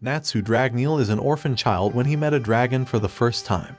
Natsu Dragneel is an orphan child when he met a dragon for the first time.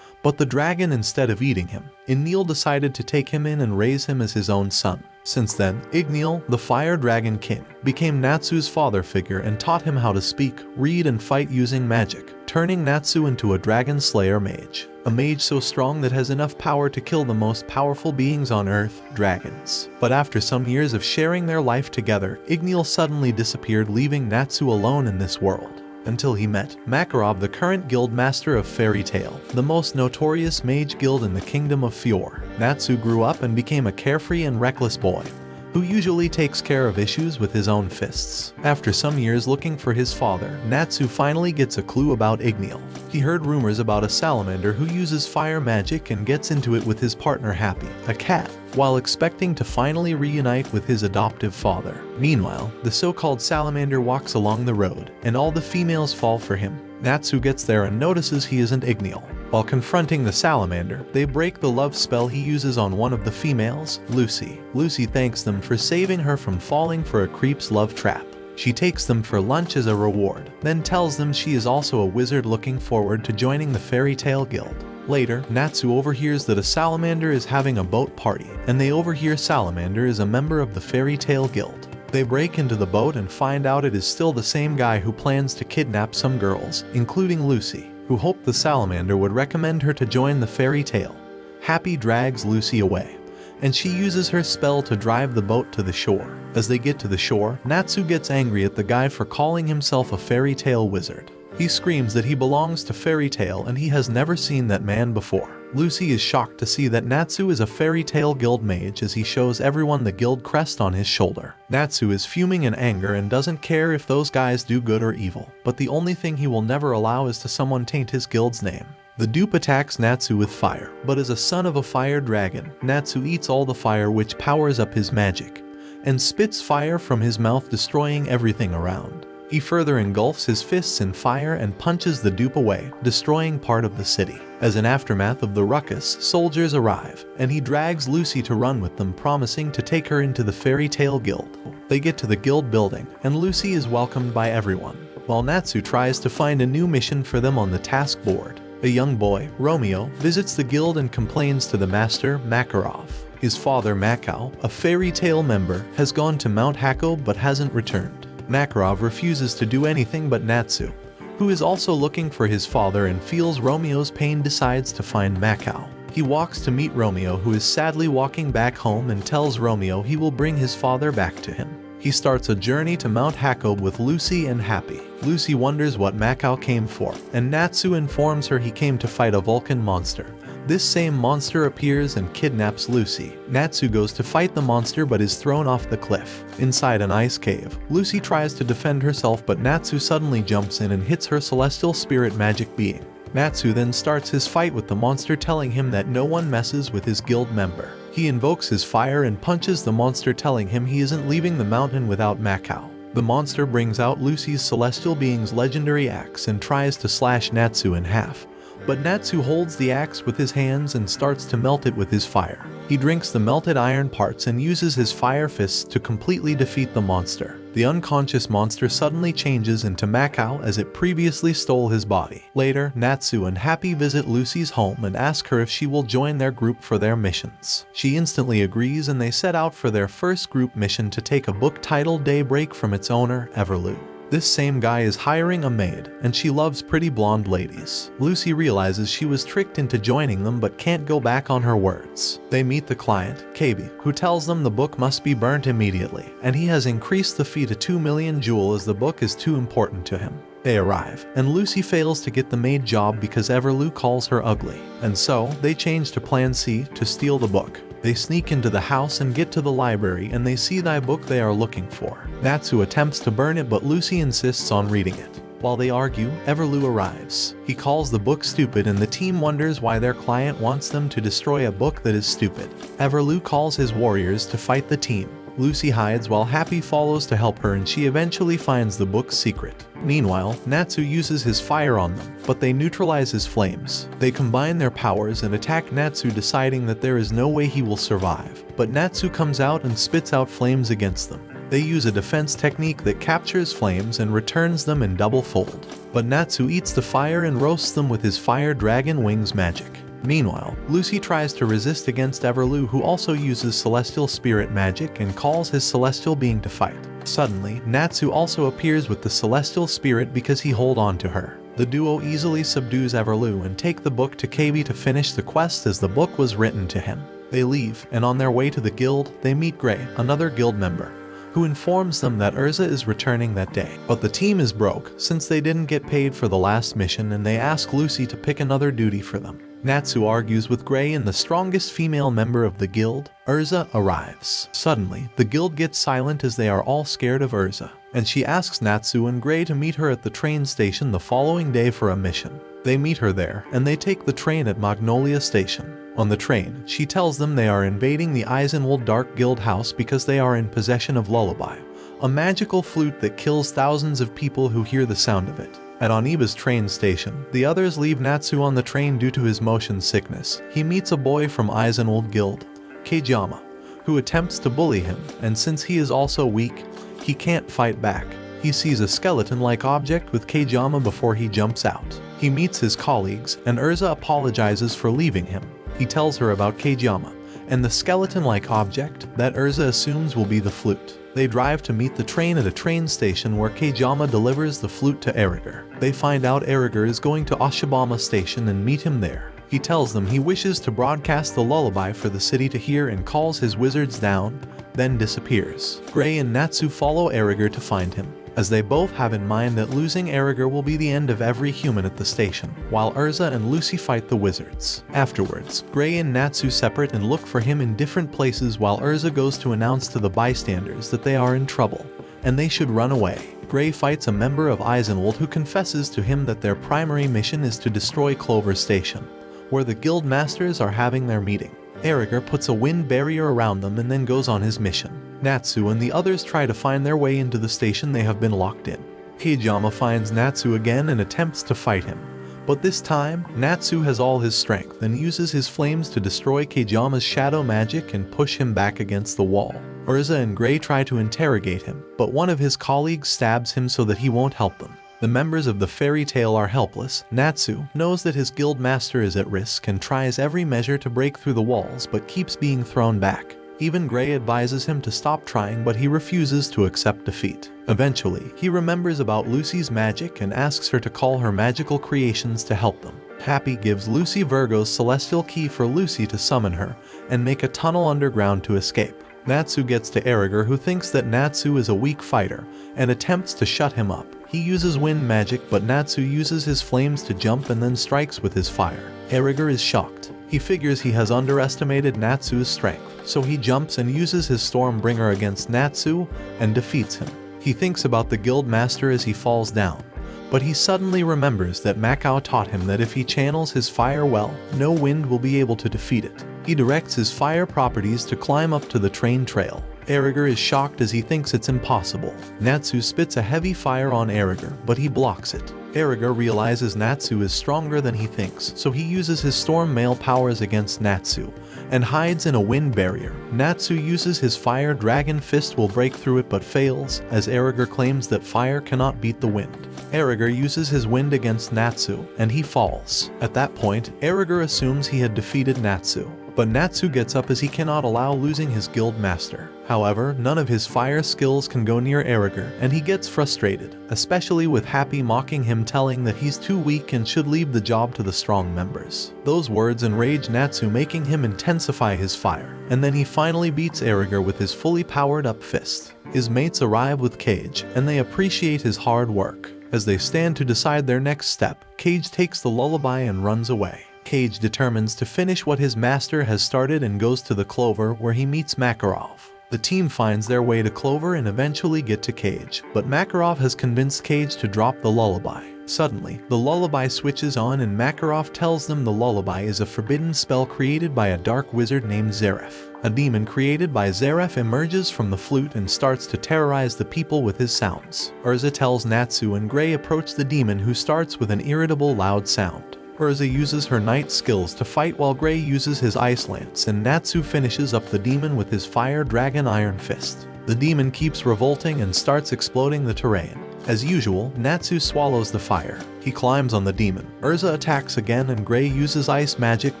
But the dragon, instead of eating him, Ighneel decided to take him in and raise him as his own son. Since then, Ighneel, the Fire Dragon King, became Natsu's father figure and taught him how to speak, read, and fight using magic, turning Natsu into a dragon slayer mage. A mage so strong that has enough power to kill the most powerful beings on Earth, dragons. But after some years of sharing their life together, Ighneel suddenly disappeared, leaving Natsu alone in this world. Until he met Makarov, the current guild master of Fairy Tail, the most notorious mage guild in the kingdom of Fjord. Natsu grew up and became a carefree and reckless boy, who usually takes care of issues with his own fists. After some years looking for his father, Natsu finally gets a clue about Ighneel. He heard rumors about a salamander who uses fire magic and gets into it with his partner Happy, a cat, while expecting to finally reunite with his adoptive father. Meanwhile, the so-called salamander walks along the road, and all the females fall for him. Natsu gets there and notices he isn't Ighneel. While confronting the salamander, they break the love spell he uses on one of the females, Lucy. Lucy thanks them for saving her from falling for a creep's love trap. She takes them for lunch as a reward, then tells them she is also a wizard looking forward to joining the Fairy Tail Guild. Later, Natsu overhears that a salamander is having a boat party, and they overhear Salamander is a member of the Fairy Tail Guild. They break into the boat and find out it is still the same guy who plans to kidnap some girls, including Lucy, who hoped the salamander would recommend her to join the fairy tale. Happy drags Lucy away, and she uses her spell to drive the boat to the shore. As they get to the shore, Natsu gets angry at the guy for calling himself a fairy tale wizard. He screams that he belongs to Fairy Tail and he has never seen that man before. Lucy is shocked to see that Natsu is a Fairy Tail Guild mage as he shows everyone the guild crest on his shoulder. Natsu is fuming in anger and doesn't care if those guys do good or evil, but the only thing he will never allow is to someone taint his guild's name. The dupe attacks Natsu with fire, but as a son of a fire dragon, Natsu eats all the fire, which powers up his magic, and spits fire from his mouth, destroying everything around. He further engulfs his fists in fire and punches the dupe away, destroying part of the city. As an aftermath of the ruckus, soldiers arrive, and he drags Lucy to run with them, promising to take her into the Fairy Tail Guild. They get to the guild building, and Lucy is welcomed by everyone, while Natsu tries to find a new mission for them on the task board. A young boy, Romeo, visits the guild and complains to the master, Makarov. His father, Makau, a Fairy Tail member, has gone to Mount Hako but hasn't returned. Makarov refuses to do anything, but Natsu, who is also looking for his father and feels Romeo's pain, decides to find Makau. He walks to meet Romeo, who is sadly walking back home, and tells Romeo he will bring his father back to him. He starts a journey to Mount Hako with Lucy and Happy. Lucy wonders what Makau came for, and Natsu informs her he came to fight a Vulcan monster. This same monster appears and kidnaps Lucy. Natsu goes to fight the monster but is thrown off the cliff. Inside an ice cave, Lucy tries to defend herself, but Natsu suddenly jumps in and hits her celestial spirit magic being. Natsu then starts his fight with the monster, telling him that no one messes with his guild member. He invokes his fire and punches the monster, telling him he isn't leaving the mountain without Makau. The monster brings out Lucy's celestial being's legendary axe and tries to slash Natsu in half. But Natsu holds the axe with his hands and starts to melt it with his fire. He drinks the melted iron parts and uses his fire fists to completely defeat the monster. The unconscious monster suddenly changes into Makau as it previously stole his body. Later, Natsu and Happy visit Lucy's home and ask her if she will join their group for their missions. She instantly agrees, and they set out for their first group mission to take a book titled Daybreak from its owner, Everloo. This same guy is hiring a maid, and she loves pretty blonde ladies. Lucy realizes she was tricked into joining them but can't go back on her words. They meet the client, KB, who tells them the book must be burnt immediately, and he has increased the fee to 2 million jewel as the book is too important to him. They arrive, and Lucy fails to get the maid job because Everloo calls her ugly, and so they change to Plan C to steal the book. They sneak into the house and get to the library, and they see the book they are looking for. Natsu attempts to burn it, but Lucy insists on reading it. While they argue, Everloo arrives. He calls the book stupid, and the team wonders why their client wants them to destroy a book that is stupid. Everloo calls his warriors to fight the team. Lucy hides while Happy follows to help her, and she eventually finds the book's secret. Meanwhile, Natsu uses his fire on them, but they neutralize his flames. They combine their powers and attack Natsu, deciding that there is no way he will survive. But Natsu comes out and spits out flames against them. They use a defense technique that captures flames and returns them in double fold. But Natsu eats the fire and roasts them with his fire dragon wings magic. Meanwhile, Lucy tries to resist against Everlou, who also uses celestial spirit magic and calls his celestial being to fight. Suddenly, Natsu also appears with the celestial spirit because he holds on to her. The duo easily subdues Everlou and take the book to KB to finish the quest as the book was written to him. They leave, and on their way to the guild, they meet Gray, another guild member, who informs them that Urza is returning that day. But the team is broke since they didn't get paid for the last mission, and they ask Lucy to pick another duty for them. Natsu argues with Gray, and the strongest female member of the guild, Urza, arrives. Suddenly, the guild gets silent as they are all scared of Urza, and she asks Natsu and Gray to meet her at the train station the following day for a mission. They meet her there, and they take the train at Magnolia Station. On the train, she tells them they are invading the Eisenwald Dark Guild house because they are in possession of Lullaby, a magical flute that kills thousands of people who hear the sound of it. At Oniba's train station, the others leave Natsu on the train due to his motion sickness. He meets a boy from Eisenwald Guild, Keijama, who attempts to bully him, and since he is also weak, he can't fight back. He sees a skeleton-like object with Keijama before he jumps out. He meets his colleagues, and Urza apologizes for leaving him. He tells her about Keijama, and the skeleton-like object that Urza assumes will be the flute. They drive to meet the train at a train station where Keijama delivers the flute to Eriger. They find out Eriger is going to Ashibama Station and meet him there. He tells them he wishes to broadcast the lullaby for the city to hear and calls his wizards down, then disappears. Gray and Natsu follow Eriger to find him, as they both have in mind that losing Eriger will be the end of every human at the station, while Urza and Lucy fight the wizards. Afterwards, Gray and Natsu separate and look for him in different places while Urza goes to announce to the bystanders that they are in trouble, and they should run away. Gray fights a member of Eisenwald who confesses to him that their primary mission is to destroy Clover Station, where the guild masters are having their meeting. Eriger puts a wind barrier around them and then goes on his mission. Natsu and the others try to find their way into the station they have been locked in. Keijama finds Natsu again and attempts to fight him. But this time, Natsu has all his strength and uses his flames to destroy Keijama's shadow magic and push him back against the wall. Urza and Gray try to interrogate him, but one of his colleagues stabs him so that he won't help them. The members of the fairy tale are helpless. Natsu knows that his guild master is at risk and tries every measure to break through the walls but keeps being thrown back. Even Gray advises him to stop trying, but he refuses to accept defeat. Eventually, he remembers about Lucy's magic and asks her to call her magical creations to help them. Happy gives Lucy Virgo's celestial key for Lucy to summon her and make a tunnel underground to escape. Natsu gets to Eriger, who thinks that Natsu is a weak fighter and attempts to shut him up. He uses wind magic, but Natsu uses his flames to jump and then strikes with his fire. Eriger is shocked. He figures he has underestimated Natsu's strength, so he jumps and uses his Stormbringer against Natsu and defeats him. He thinks about the guild master as he falls down, but he suddenly remembers that Macau taught him that if he channels his fire well, no wind will be able to defeat it. He directs his fire properties to climb up to the train trail. Eriger is shocked as he thinks it's impossible. Natsu spits a heavy fire on Eriger, but he blocks it. Eriger realizes Natsu is stronger than he thinks, so he uses his storm mail powers against Natsu and hides in a wind barrier. Natsu uses his fire dragon fist will break through it but fails, as Eriger claims that fire cannot beat the wind. Eriger uses his wind against Natsu, and he falls. At that point, Eriger assumes he had defeated Natsu, but Natsu gets up as he cannot allow losing his guild master. However, none of his fire skills can go near Eriger, and he gets frustrated, especially with Happy mocking him, telling that he's too weak and should leave the job to the strong members. Those words enrage Natsu, making him intensify his fire, and then he finally beats Eriger with his fully powered up fist. His mates arrive with Cage, and they appreciate his hard work. As they stand to decide their next step, Cage takes the lullaby and runs away. Cage determines to finish what his master has started and goes to the Clover, where he meets Makarov. The team finds their way to Clover and eventually get to Cage, but Makarov has convinced Cage to drop the lullaby. Suddenly, the lullaby switches on and Makarov tells them the lullaby is a forbidden spell created by a dark wizard named Zaref. A demon created by Zaref emerges from the flute and starts to terrorize the people with his sounds. Urza tells Natsu and Gray approach the demon, who starts with an irritable loud sound. Urza uses her night skills to fight while Gray uses his ice lance, and Natsu finishes up the demon with his fire dragon iron fist. The demon keeps revolting and starts exploding the terrain. As usual, Natsu swallows the fire. He climbs on the demon. Urza attacks again and Gray uses ice magic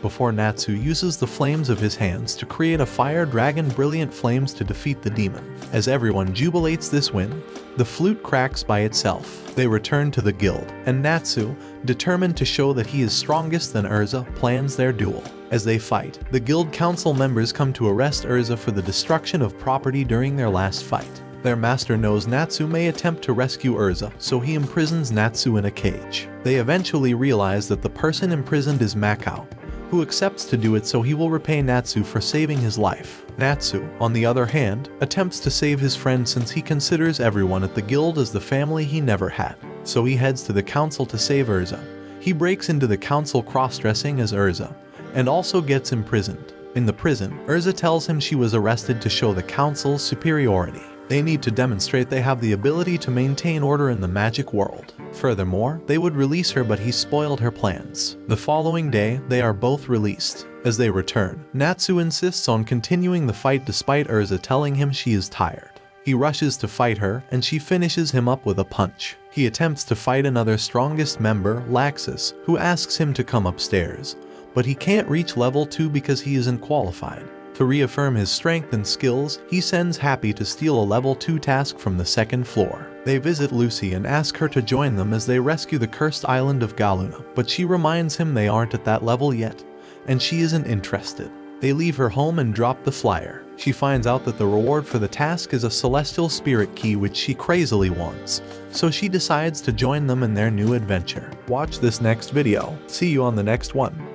before Natsu uses the flames of his hands to create a fire dragon brilliant flames to defeat the demon. As everyone jubilates this win, the flute cracks by itself. They return to the guild, and Natsu, determined to show that he is strongest than Urza, plans their duel. As they fight, the guild council members come to arrest Urza for the destruction of property during their last fight. Their master knows Natsu may attempt to rescue Urza, so he imprisons Natsu in a cage. They eventually realize that the person imprisoned is Makao, who accepts to do it so he will repay Natsu for saving his life. Natsu, on the other hand, attempts to save his friend since he considers everyone at the guild as the family he never had. So he heads to the council to save Urza. He breaks into the council cross-dressing as Urza, and also gets imprisoned. In the prison, Urza tells him she was arrested to show the council's superiority. They need to demonstrate they have the ability to maintain order in the magic world. Furthermore, they would release her, but he spoiled her plans. The following day, they are both released. As they return, Natsu insists on continuing the fight despite Urza telling him she is tired. He rushes to fight her, and she finishes him up with a punch. He attempts to fight another strongest member, Laxus, who asks him to come upstairs, but he can't reach level 2 because he isn't qualified. To reaffirm his strength and skills, he sends Happy to steal a level 2 task from the second floor. They visit Lucy and ask her to join them as they rescue the cursed island of Galuna, but she reminds him they aren't at that level yet, and she isn't interested. They leave her home and drop the flyer. She finds out that the reward for the task is a celestial spirit key which she crazily wants, so she decides to join them in their new adventure. Watch this next video. See you on the next one.